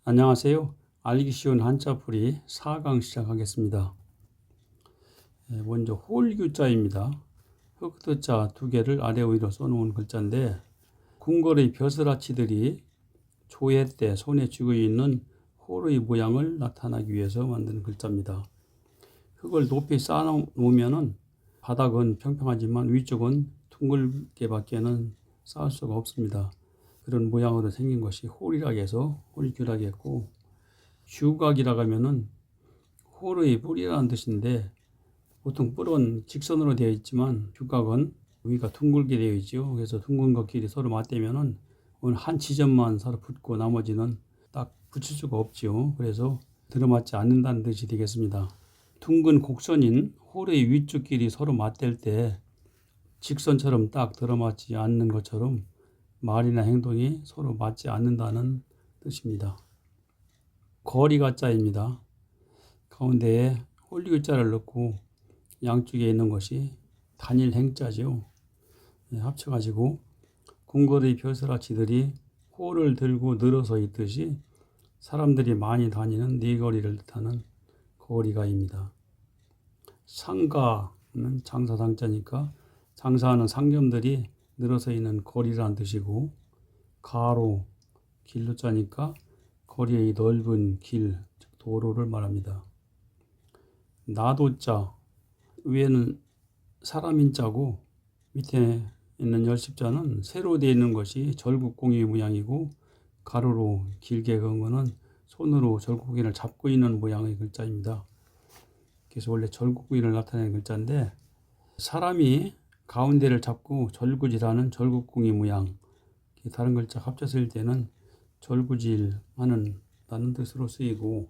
안녕하세요. 알기 쉬운 한자풀이 4강 시작하겠습니다. 먼저 홀규자입니다. 흑두자 두 개를 아래 위로 써놓은 글자인데 궁궐의 벼슬아치들이 조회 때 손에 쥐고 있는 홀의 모양을 나타나기 위해서 만든 글자입니다. 흙을 높이 쌓아놓으면 바닥은 평평하지만 위쪽은 둥글게 밖에는 쌓을 수가 없습니다. 그런 모양으로 생긴 것이 홀이라고 해서 홀규라고 했고, 규각이라고 하면은 홀의 뿌리라는 뜻인데, 보통 뿔은 직선으로 되어 있지만 규각은 위가 둥글게 되어 있죠. 그래서 둥근 것끼리 서로 맞대면은 한 지점만 서로 붙고 나머지는 딱 붙일 수가 없죠. 그래서 들어맞지 않는다는 뜻이 되겠습니다. 둥근 곡선인 홀의 위쪽끼리 서로 맞댈 때 직선처럼 딱 들어맞지 않는 것처럼 말이나 행동이 서로 맞지 않는다는 뜻입니다. 거리가 자입니다. 가운데에 홀리글자를 넣고 양쪽에 있는 것이 단일 행자죠. 합쳐가지고 궁궐의 벼슬아치들이 홀을 들고 늘어서 있듯이 사람들이 많이 다니는 네거리를 뜻하는 거리가입니다. 상가는 장사상자니까 장사하는 상점들이 늘어서 있는 거리라는 뜻이고, 가로, 길로 자니까 거리의 넓은 길, 즉 도로를 말합니다. 나도자, 위에는 사람인 자고 밑에 있는 열십자는 세로 되어 있는 것이 절국공의 모양이고, 가로로 길게 그은 것은 손으로 절국공의를 잡고 있는 모양의 글자입니다. 그래서 원래 절국공의를 나타내는 글자인데, 사람이 가운데를 잡고 절구질하는 절국공의 모양, 다른 글자 합쳐서 읽을 때는 절구질하는 다는 뜻으로 쓰이고,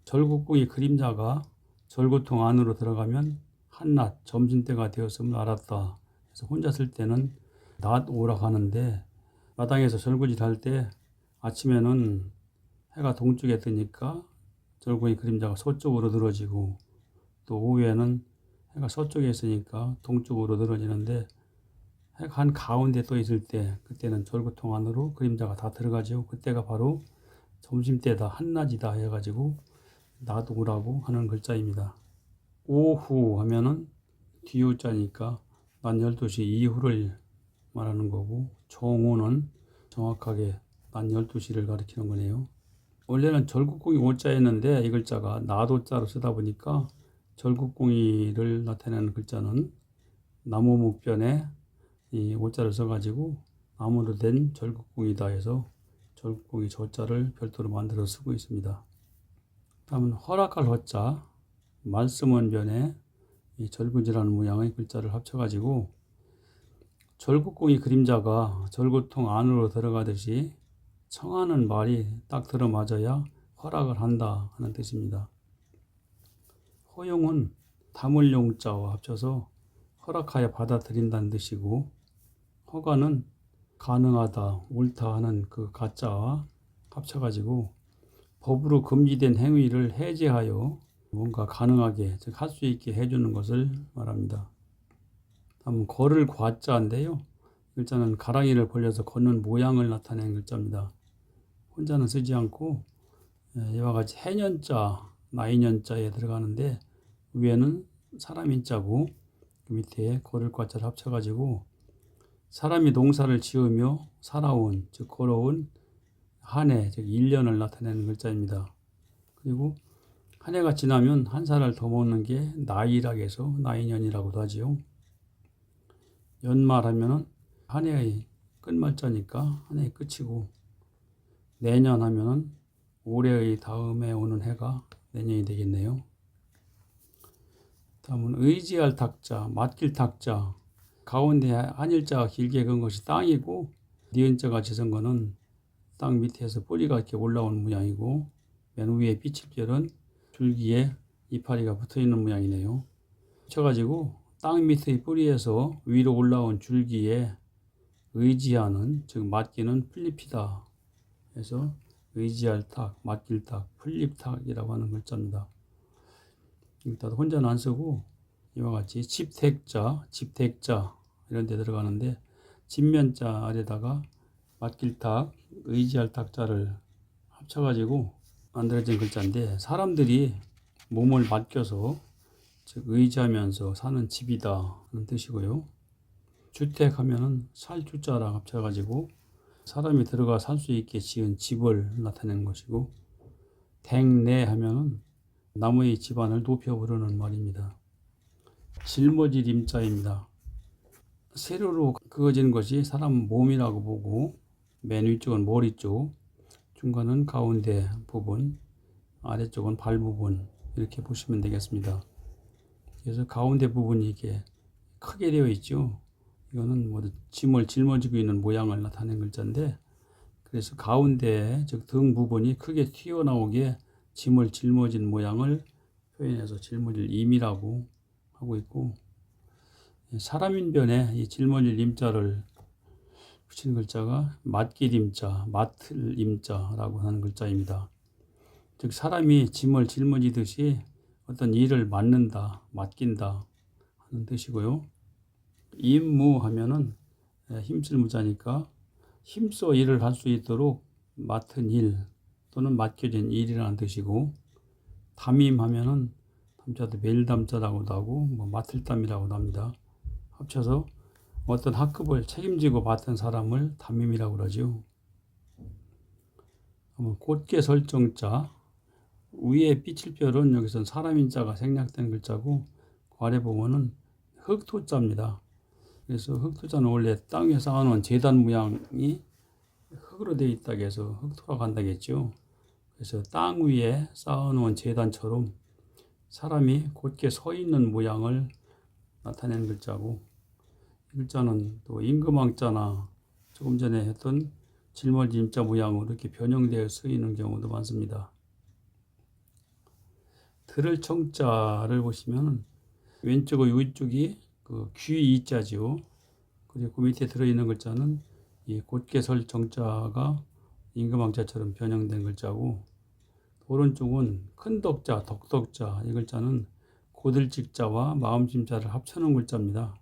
절국공의 그림자가 절구통 안으로 들어가면 한낮 점심때가 되었음을 알았다. 그래서 혼자 쓸 때는 낮 오라고 하는데, 마당에서 절구질할 때 아침에는 해가 동쪽에 뜨니까 절구의 그림자가 서쪽으로 늘어지고, 또 오후에는 해가 서쪽에 있으니까 동쪽으로 늘어지는데, 해가 한 가운데 떠 있을 때 그때는 절구통 안으로 그림자가 다 들어가죠. 그때가 바로 점심때다, 한낮이다 해가지고 낮 오라고 하는 글자입니다. 오후 하면은 뒤오자니까 낮 12시 이후를 말하는 거고, 정오는 정확하게 낮 12시를 가리키는 거네요. 원래는 절국공이 오자였는데 이 글자가 나도자로 쓰다 보니까 절국공이를 나타내는 글자는 나무 목변에 이 오자를 써가지고 나무로 된 절국공이다 해서 절국공이 저자를 별도로 만들어 쓰고 있습니다. 다음은 허락할 허자, 말씀원변에 이 절구지라는 모양의 글자를 합쳐가지고 절국공이 그림자가 절구통 안으로 들어가듯이 청하는 말이 딱 들어맞아야 허락을 한다 하는 뜻입니다. 허용은 담을 용자와 합쳐서 허락하여 받아들인다는 뜻이고, 허가는 가능하다, 옳다 하는 그 가자와 합쳐가지고 법으로 금지된 행위를 해제하여 뭔가 가능하게, 즉 할 수 있게 해주는 것을 말합니다. 다음은 걸을 과자인데요. 글자는 가랑이를 벌려서 걷는 모양을 나타내는 글자입니다. 혼자는 쓰지 않고 이와 같이 해년자, 나이년자에 들어가는데 위에는 사람인자고 밑에 걸을 과자를 합쳐가지고 사람이 농사를 지으며 살아온, 즉 걸어온 한 해, 즉 1년을 나타내는 글자입니다. 그리고 한 해가 지나면 한 살을 더 먹는 게 나이라고 해서 나이년이라고도 하지요. 연말하면은 한 해의 끝말자니까 한 해의 끝이고, 내년 하면은 올해의 다음에 오는 해가 내년이 되겠네요. 다음은 의지할 탁자, 맡길 탁자, 가운데 한일자가 길게 그은 것이 땅이고, 니은자가 지은 거는 땅 밑에서 뿌리가 이렇게 올라오는 모양이고, 맨 위에 빛일별은 줄기에 이파리가 붙어 있는 모양이네요. 붙여가지고 땅 밑의 뿌리에서 위로 올라온 줄기에 의지하는, 즉 맡기는 풀잎이다 해서 의지할 탁, 맡길 탁, 풀잎탁이라고 하는 글자입니다. 여기다 혼자는 안 쓰고 이와 같이 집택자, 집택자 이런 데 들어가는데, 집면자 아래다가 맡길 탁, 의지할 탁자를 합쳐가지고 만들어진 글자인데, 사람들이 몸을 맡겨서 즉 의지하면서 사는 집이다 하는 뜻이고요. 주택 하면은 살주자랑 합쳐가지고 사람이 들어가 살 수 있게 지은 집을 나타내는 것이고, 댕내 하면은 나무의 집안을 높여 부르는 말입니다. 짊어질 임자입니다. 세로로 그어진 것이 사람 몸이라고 보고, 맨 위쪽은 머리 쪽, 중간은 가운데 부분, 아래쪽은 발 부분, 이렇게 보시면 되겠습니다. 그래서 가운데 부분이 이게 크게 되어 있죠. 이거는 모두 짐을 짊어지고 있는 모양을 나타낸 글자인데, 그래서 가운데 즉 등 부분이 크게 튀어나오게 짐을 짊어진 모양을 표현해서 짊어질 임이라고 하고 있고, 사람인변에 이 짊어질 임자를 붙인 글자가 맡길 임자, 맡을 임자라고 하는 글자입니다. 즉 사람이 짐을 짊어지듯이 어떤 일을 맡는다, 맡긴다 하는 뜻이고요. 임무 하면은 힘쓸 무자니까 힘써 일을 할 수 있도록 맡은 일 또는 맡겨진 일이라는 뜻이고, 담임 하면은 담자도 멜담자라고도 하고 맡을 담이라고도 합니다. 합쳐서 어떤 학급을 책임지고 맡은 사람을 담임이라고 그러죠. 곧게 설정자, 위에 삐칠별은 여기서는 사람인자가 생략된 글자고, 아래 보면은 흙토자입니다. 그래서 흙토자는 원래 땅 위에 쌓아놓은 제단 모양이 흙으로 되어 있다고 해서 흙토라고 한다겠죠. 그래서 땅 위에 쌓아놓은 제단처럼 사람이 곧게 서 있는 모양을 나타내는 글자고, 이 글자는 또 임금왕자나 조금 전에 했던 짊어질 임자 모양으로 이렇게 변형되어 쓰이는 경우도 많습니다. 들을 청자를 보시면 왼쪽과 위쪽이 그 귀이자죠. 그리고 그 밑에 들어있는 글자는 이 곧게 설 정자가 임금왕자처럼 변형된 글자고, 오른쪽은 큰 덕자, 덕덕자, 이 글자는 고들직자와 마음심자를 합쳐놓은 글자입니다.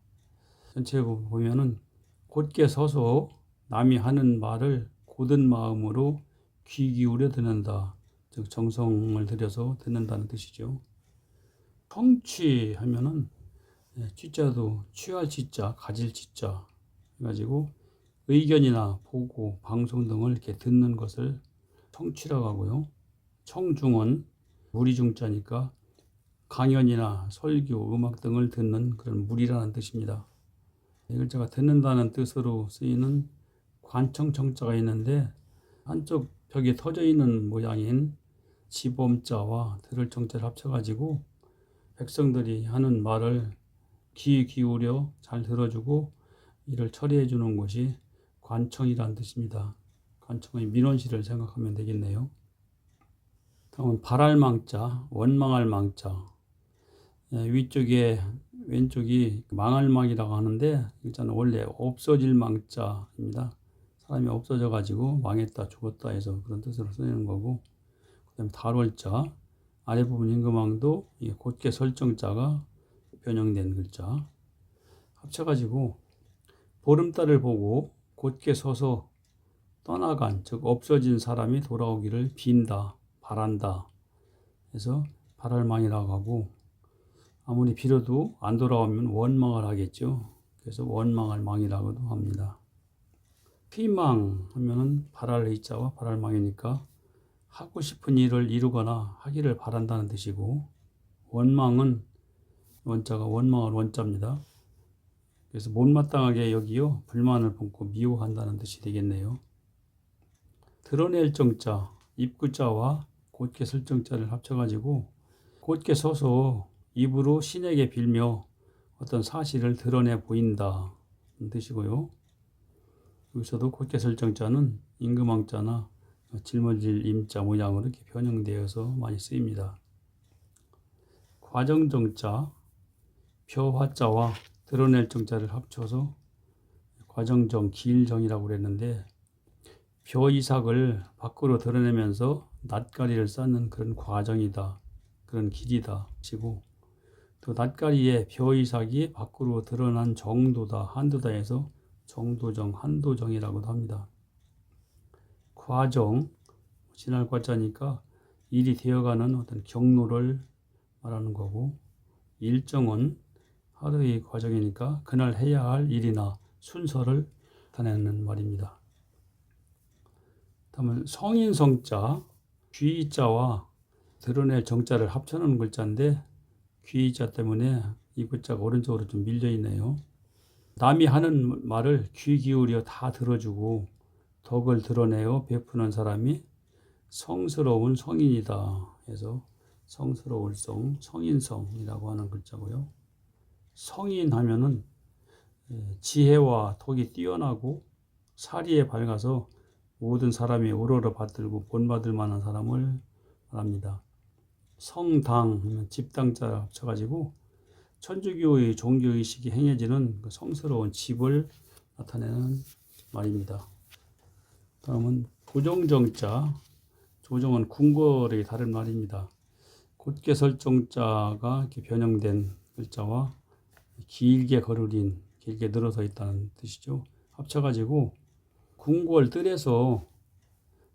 전체적으로 보면은 곧게 서서 남이 하는 말을 고든 마음으로 귀 기울여 듣는다, 즉 정성을 들여서 듣는다는 뜻이죠. 청취하면은 취자도 취할 취자, 가질 취자 해가지고 의견이나 보고, 방송 등을 이렇게 듣는 것을 청취라고 하고요. 청중은 무리중자니까 강연이나 설교, 음악 등을 듣는 그런 무리라는 뜻입니다. 이 글자가 듣는다는 뜻으로 쓰이는 관청청자가 있는데, 한쪽 벽에 터져 있는 모양인 지범자와 들을 청자를 합쳐가지고 백성들이 하는 말을 귀 기울여 잘 들어주고 이를 처리해 주는 것이 관청이라는 뜻입니다. 관청의 민원실을 생각하면 되겠네요. 다음은 발할망자, 원망할 망자. 위쪽에 왼쪽이 망할 망이라고 하는데, 일단 원래 없어질 망자입니다. 사람이 없어져 가지고 망했다, 죽었다 해서 그런 뜻으로 쓰이는 거고, 그다음에 달월자, 아래 부분 임금왕도 곧게 설정자가 변형된 글자 합쳐가지고 보름달을 보고 곧게 서서 떠나간, 즉 없어진 사람이 돌아오기를 빈다, 바란다 해서 발할망이라고 하고, 아무리 빌어도 안 돌아오면 원망을 하겠죠. 그래서 원망할 망이라고도 합니다. 희망 하면은 바랄 의자와 발할망이니까 하고 싶은 일을 이루거나 하기를 바란다는 뜻이고, 원망은 원자가 원망할 원자입니다. 그래서 못마땅하게 여기요 불만을 품고 미워한다는 뜻이 되겠네요. 드러낼 정자, 입구자와 곧게 설 정자를 합쳐가지고 곧게 서서 입으로 신에게 빌며 어떤 사실을 드러내 보인다 는 뜻이고요. 여기서도 곧게 설 정자는 임금왕자나 짊어질 임자 모양으로 이렇게 변형되어서 많이 쓰입니다. 과정정자, 벼화자와 드러낼 정자를 합쳐서 과정정, 길정이라고 그랬는데, 벼 이삭을 밖으로 드러내면서 낯가리를 쌓는 그런 과정이다, 그런 길이다 시고, 또 낯가리에 벼 이삭이 밖으로 드러난 정도다, 한도다 해서 정도정, 한도정이라고도 합니다. 과정, 지날 과자니까 일이 되어가는 어떤 경로를 말하는 거고, 일정은 하루의 과정이니까 그날 해야 할 일이나 순서를 나타내는 말입니다. 다음은 성인성자, 귀자와 드러낼 정자를 합쳐놓은 글자인데 귀자 때문에 이 글자가 오른쪽으로 좀 밀려 있네요. 남이 하는 말을 귀 기울여 다 들어주고 덕을 드러내어 베푸는 사람이 성스러운 성인이다 해서 성스러울 성, 성인성이라고 하는 글자고요. 성인 하면은 지혜와 덕이 뛰어나고 사리에 밝아서 모든 사람이 우러러 받들고 본받을 만한 사람을 말합니다. 성당 하면 집당자 합쳐가지고 천주교의 종교의식이 행해지는 그 성스러운 집을 나타내는 말입니다. 다음은 조정정자, 조정은 궁궐의 다른 말입니다. 곧게 설정자가 이렇게 변형된 글자와 길게 거르린, 길게 늘어서 있다는 뜻이죠. 합쳐가지고 궁궐 뜰에서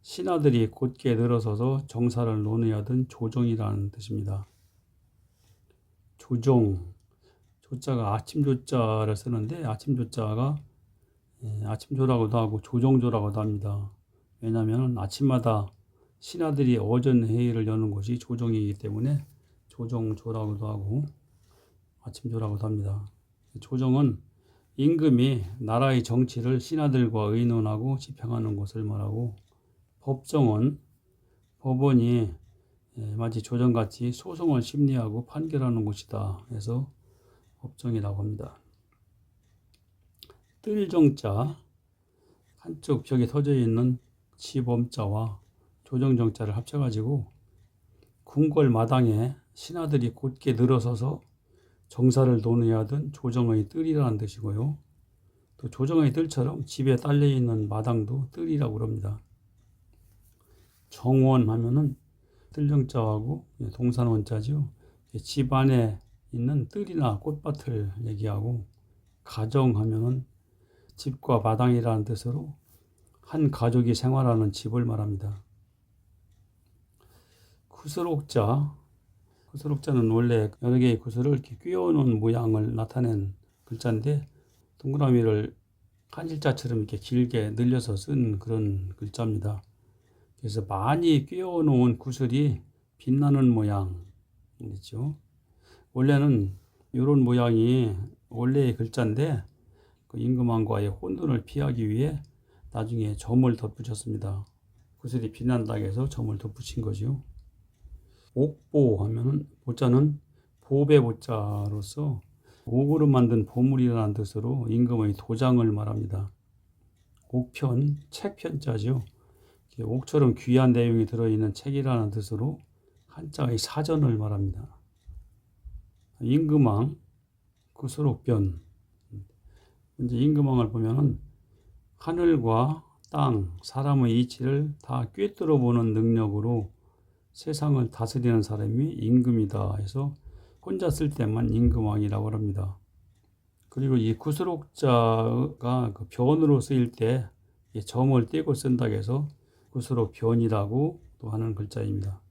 신하들이 곧게 늘어서서 정사를 논의 하던 조정이라는 뜻입니다. 조정, 조자가 아침 조자를 쓰는데 아침 조자가 아침조라고도 하고 조정조라고도 합니다. 왜냐하면 아침마다 신하들이 오전 회의를 여는 곳이 조정이기 때문에 조정조라고도 하고 아침조라고도 합니다. 조정은 임금이 나라의 정치를 신하들과 의논하고 집행하는 곳을 말하고, 법정은 법원이 마치 조정같이 소송을 심리하고 판결하는 곳이다 해서 법정이라고 합니다. 뜰정자, 한쪽 벽에 터져 있는 지범자와 조정정자를 합쳐가지고 궁궐 마당에 신하들이 곧게 늘어서서 정사를 논의하던 조정의 뜰이라는 뜻이고요. 또 조정의 뜰처럼 집에 딸려있는 마당도 뜰이라고 합니다. 정원 하면은 뜰정자하고 동산원자죠. 집 안에 있는 뜰이나 꽃밭을 얘기하고, 가정 하면은 집과 마당이라는 뜻으로 한 가족이 생활하는 집을 말합니다. 구슬옥자, 구슬옥자는 원래 여러 개의 구슬을 이렇게 끼워놓은 모양을 나타낸 글자인데 동그라미를 한실자처럼 이렇게 길게 늘려서 쓴 그런 글자입니다. 그래서 많이 끼워놓은 구슬이 빛나는 모양이죠. 원래는 이런 모양이 원래의 글자인데 그 임금왕과의 혼돈을 피하기 위해 나중에 점을 덧붙였습니다. 구슬이 빛난다고 해서 점을 덧붙인 거죠. 옥보 하면은 보자는 보배 보자로서 옥으로 만든 보물이라는 뜻으로 임금의 도장을 말합니다. 옥편, 책편자죠. 옥처럼 귀한 내용이 들어있는 책이라는 뜻으로 한자의 사전을 말합니다. 임금왕, 구슬옥변. 이제 임금왕을 보면은 하늘과 땅, 사람의 이치를 다 꿰뚫어 보는 능력으로 세상을 다스리는 사람이 임금이다 해서 혼자 쓸 때만 임금왕이라고 합니다. 그리고 이 구슬옥자가 그 변으로 쓰일 때 점을 떼고 쓴다고 해서 구슬옥변이라고 또 하는 글자입니다.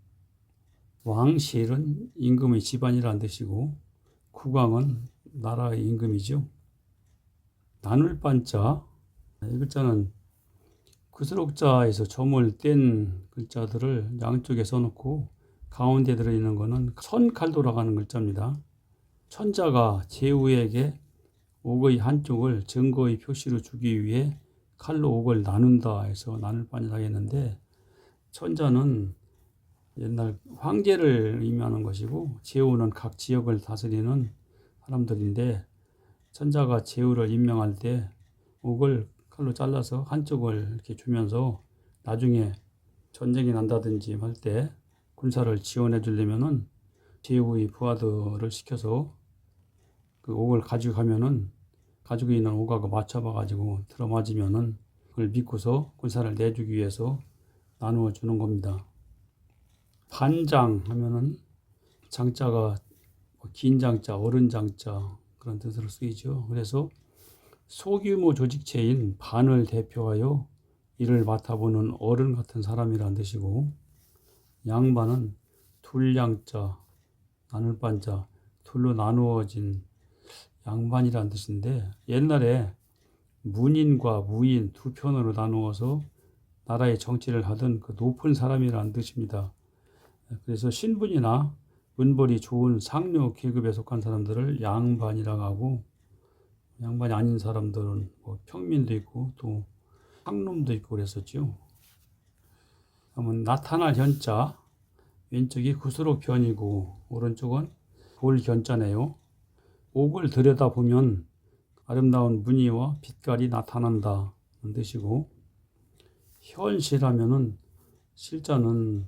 왕실은 임금의 집안이라는 뜻이고, 국왕은 나라의 임금이죠. 나눌반자, 이 글자는 구슬옥자에서 점을 뗀 글자들을 양쪽에 써놓고 가운데 들어있는 것은 선칼도라고 하는 글자입니다. 천자가 제후에게 옥의 한쪽을 증거의 표시로 주기 위해 칼로 옥을 나눈다 해서 나눌반이라고 했는데, 천자는 옛날 황제를 의미하는 것이고 제후는 각 지역을 다스리는 사람들인데, 천자가 제후를 임명할 때 옥을 칼로 잘라서 한쪽을 이렇게 주면서 나중에 전쟁이 난다든지 할 때 군사를 지원해 주려면은 제후의 부하들을 시켜서 그 옥을 가지고 가면은 가지고 있는 옥하고 맞춰봐 가지고 들어맞으면은 그걸 믿고서 군사를 내주기 위해서 나누어 주는 겁니다. 반장 하면은 장자가 긴 장자, 어른 장자 그런 뜻으로 쓰이죠. 그래서 소규모 조직체인 반을 대표하여 일을 맡아보는 어른 같은 사람이란 뜻이고, 양반은 둘양자, 나눌반자, 둘로 나누어진 양반이란 뜻인데, 옛날에 문인과 무인 두 편으로 나누어서 나라의 정치를 하던 그 높은 사람이란 뜻입니다. 그래서 신분이나 은벌이 좋은 상류 계급에 속한 사람들을 양반이라고 하고, 양반이 아닌 사람들은 뭐 평민도 있고 또 상놈도 있고 그랬었죠. 그러면 나타날 현자, 왼쪽이 구수록변이고 오른쪽은 돌견자네요. 옥을 들여다보면 아름다운 무늬와 빛깔이 나타난다는 뜻이고, 현실하면은 실자는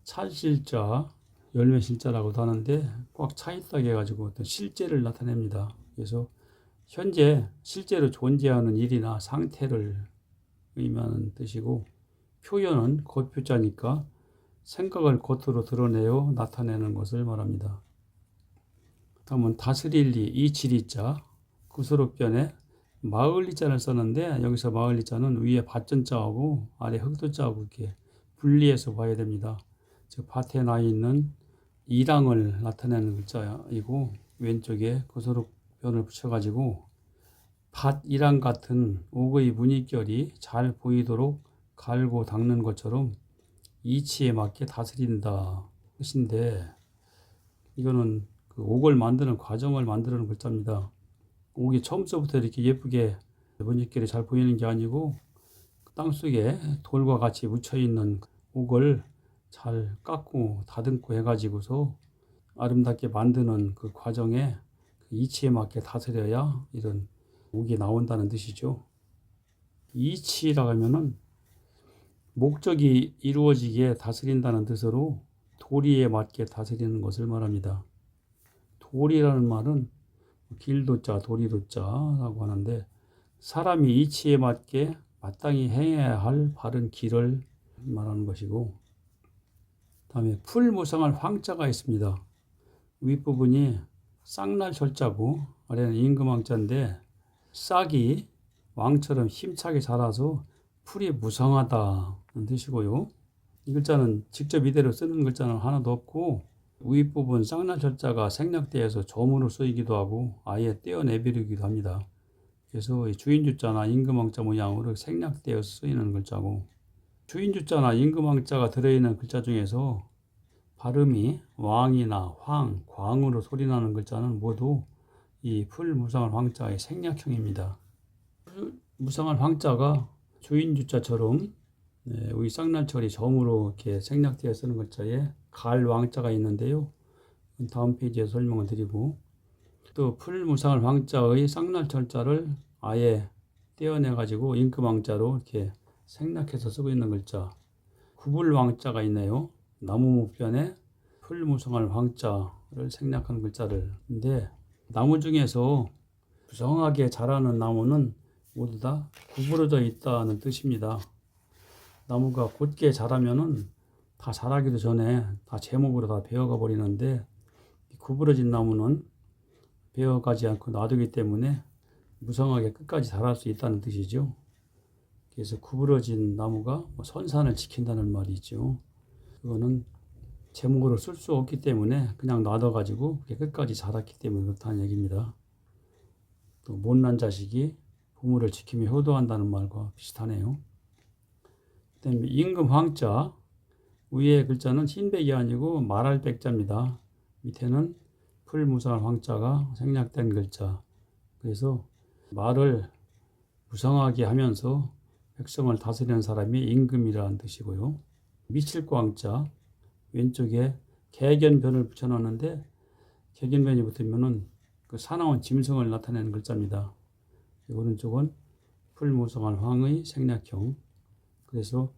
찰실자, 열매실자라고도 하는데 꽉 차 있다고 해가지고 어떤 실제를 나타냅니다. 그래서 현재 실제로 존재하는 일이나 상태를 의미하는 뜻이고, 표현은 겉표자니까 생각을 겉으로 드러내어 나타내는 것을 말합니다. 다음은 다스릴리, 이칠이자, 구스록변에 마을리자를 썼는데, 여기서 마을리자는 위에 밭전자하고 아래 흑도자하고 이렇게 분리해서 봐야 됩니다. 즉 밭에 나 있는 이랑을 나타내는 글자이고, 왼쪽에 구스록변을 붙여가지고 밭 이랑 같은 옥의 무늬결이 잘 보이도록 갈고 닦는 것처럼 이치에 맞게 다스린다 뜻인데, 이거는 그 옥을 만드는 과정을 만드는 글자입니다. 옥이 처음부터 이렇게 예쁘게 무늬결이 잘 보이는 게 아니고, 땅속에 돌과 같이 묻혀있는 옥을 잘 깎고 다듬고 해가지고서 아름답게 만드는 그 과정에 그 이치에 맞게 다스려야 이런 옥이 나온다는 뜻이죠. 이치라고 하면은 목적이 이루어지게 다스린다는 뜻으로 도리에 맞게 다스리는 것을 말합니다. 도리라는 말은 길도자, 도리도자라고 하는데, 사람이 이치에 맞게 마땅히 행해야 할 바른 길을 말하는 것이고, 다음에 풀무성할 황자가 있습니다. 윗부분이 쌍날 철자고 아래는 임금왕자인데, 싹이 왕처럼 힘차게 자라서 풀이 무성하다는 뜻이고요. 이 글자는 직접 이대로 쓰는 글자는 하나도 없고, 윗부분 쌍날 철자가 생략되어서 점으로 쓰이기도 하고 아예 떼어내버리기도 합니다. 그래서 주인주자나 임금왕자 모양으로 생략되어 쓰이는 글자고, 주인주자나 임금왕자가 들어있는 글자 중에서 발음이 왕이나 황, 광으로 소리나는 글자는 모두 이 풀무성할 황자의 생략형입니다. 무성할 황자가 주인주자처럼 우리 쌍날철이 점으로 이렇게 생략되어 쓰는 글자에 갈 왕자가 있는데요. 다음 페이지에 설명을 드리고, 또 풀무성할 황자의 쌍날철자를 아예 떼어내 가지고 임금왕자로 이렇게 생략해서 쓰고 있는 글자, 구불왕자가 있네요. 나무무변에 풀무성할 황자를 생략한 글자를. 근데 나무 중에서 무성하게 자라는 나무는 모두 다 구부러져 있다는 뜻입니다. 나무가 곧게 자라면은 다 자라기도 전에 다 제목으로 다 베어가 버리는데, 구부러진 나무는 베어가지 않고 놔두기 때문에 무성하게 끝까지 자랄 수 있다는 뜻이죠. 그래서 구부러진 나무가 선산을 지킨다는 말이 있죠. 그거는 제목으로 쓸 수 없기 때문에 그냥 놔둬가지고 끝까지 자랐기 때문에 그렇다는 얘기입니다. 또 못난 자식이 부모를 지키며 효도한다는 말과 비슷하네요. 그다음에 임금 황자, 위에 글자는 흰백이 아니고 말할 백자입니다. 밑에는 풀무성할 황자가 생략된 글자. 그래서 말을 무성하게 하면서 백성을 다스리는 사람이 임금이라는 뜻이고요. 미칠고 황자, 왼쪽에 개견변을 붙여놨는데, 개견변이 붙으면은 그 사나운 짐승을 나타내는 글자입니다. 오른쪽은 풀무성할 황의 생략형. 그래서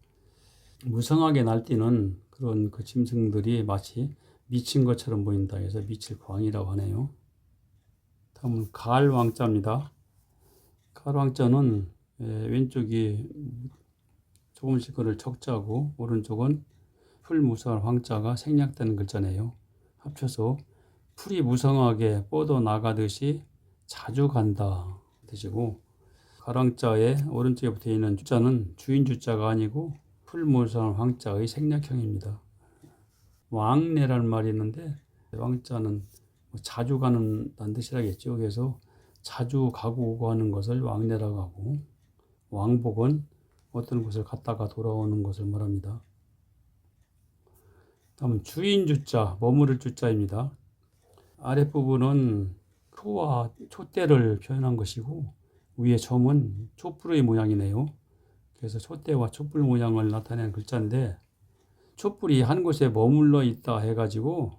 무성하게 날뛰는 그런 그 짐승들이 마치 미친 것처럼 보인다 해서 미칠광이라고 하네요. 다음은 갈왕자입니다. 갈왕자는 왼쪽이 조금씩 글을 척자고 오른쪽은 풀무성할 황자가 생략된 글자네요. 합쳐서 풀이 무성하게 뻗어 나가듯이 자주 간다 뜻이고, 가랑자에 오른쪽에 붙어 있는 주자는 주인 주자가 아니고 풀무선 황자의 생략형입니다. 왕래라는 말이 있는데 왕자는 자주 가는다는 뜻이라겠죠. 그래서 자주 가고 오고 하는 것을 왕래라고 하고, 왕복은 어떤 곳을 갔다가 돌아오는 것을 말합니다. 다음은 주인 주자, 머무를 주자입니다. 아랫부분은 초와 촛대를 표현한 것이고 위에 점은 촛불의 모양이네요. 그래서 촛대와 촛불 모양을 나타내는 글자인데, 촛불이 한 곳에 머물러 있다 해가지고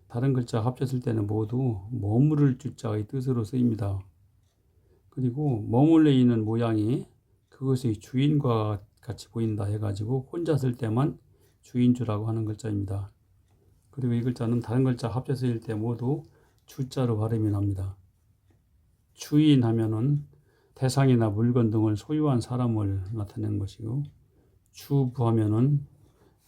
다른 글자 합쳤을 때는 모두 머무를 주자의 뜻으로 쓰입니다. 그리고 머물러 있는 모양이 그것의 주인과 같이 보인다 해가지고 혼자 쓸 때만 주인주라고 하는 글자입니다. 그리고 이 글자는 다른 글자 합쳐 쓰일 때 모두 주자로 발음이 납니다. 주인 하면은 대상이나 물건 등을 소유한 사람을 나타내는 것이고, 주부 하면은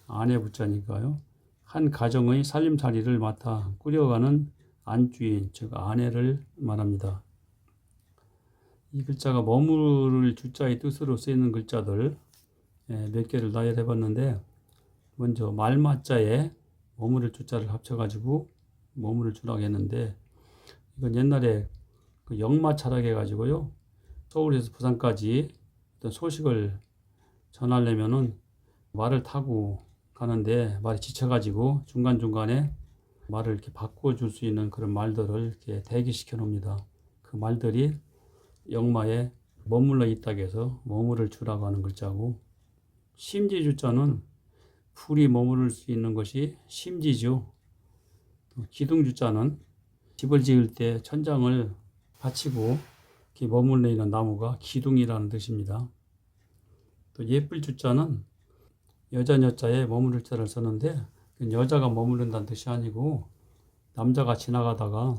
아내 부자니까요. 한 가정의 살림살이를 맡아 꾸려가는 안주인, 즉 아내를 말합니다. 이 글자가 머무를 주자의 뜻으로 쓰이는 글자들 몇 개를 나열해 봤는데, 먼저 말마자에 머무를 주자를 합쳐가지고 머무를 주라고 했는데, 이건 옛날에 그 역마차라고 해가지고요, 서울에서 부산까지 어떤 소식을 전하려면은 말을 타고 가는데 말이 지쳐가지고 중간중간에 말을 이렇게 바꿔줄 수 있는 그런 말들을 이렇게 대기시켜 놓습니다. 그 말들이 역마에 머물러 있다고 해서 머무를 주라고 하는 글자고, 심지주자는 풀이 머무를 수 있는 것이 심지죠. 기둥주자는 집을 지을 때 천장을 받치고 이렇게 머물러 있는 나무가 기둥이라는 뜻입니다. 또 예쁠주자는 여자에 머무를 자를 썼는데, 여자가 머무른다는 뜻이 아니고 남자가 지나가다가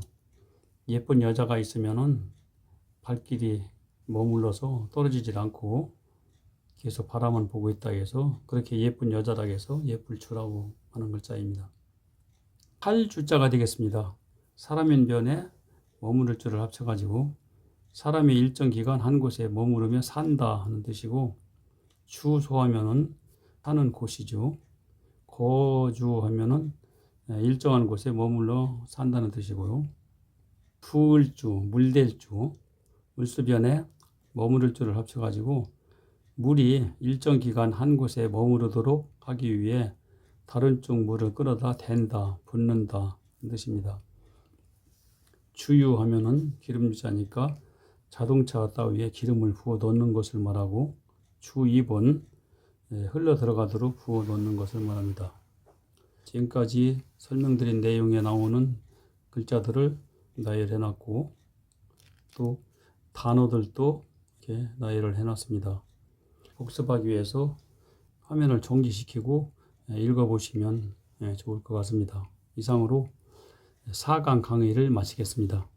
예쁜 여자가 있으면은 발길이 머물러서 떨어지질 않고 계속 바라만 보고 있다 해서 그렇게 예쁜 여자라 해서 예쁠주라고 하는 글자입니다. 살주자가 되겠습니다. 사람인 변에 머무를 주를 합쳐가지고 사람이 일정 기간 한 곳에 머무르며 산다 하는 뜻이고, 주소하면은 사는 곳이죠. 거주하면은 일정한 곳에 머물러 산다는 뜻이고요. 부을주, 물댈주, 물수변에 머무를 주를 합쳐가지고 물이 일정 기간 한 곳에 머무르도록 하기 위해 다른 쪽 물을 끌어다 댄다, 붓는다 이 뜻입니다. 주유하면은 기름주자니까 자동차 따위에 기름을 부어 넣는 것을 말하고, 주입은 흘러 들어가도록 부어 넣는 것을 말합니다. 지금까지 설명드린 내용에 나오는 글자들을 나열해 놨고, 또 단어들도 이렇게 나열을 해 놨습니다. 복습하기 위해서 화면을 정지시키고 읽어보시면 좋을 것 같습니다. 이상으로 4강 강의를 마치겠습니다.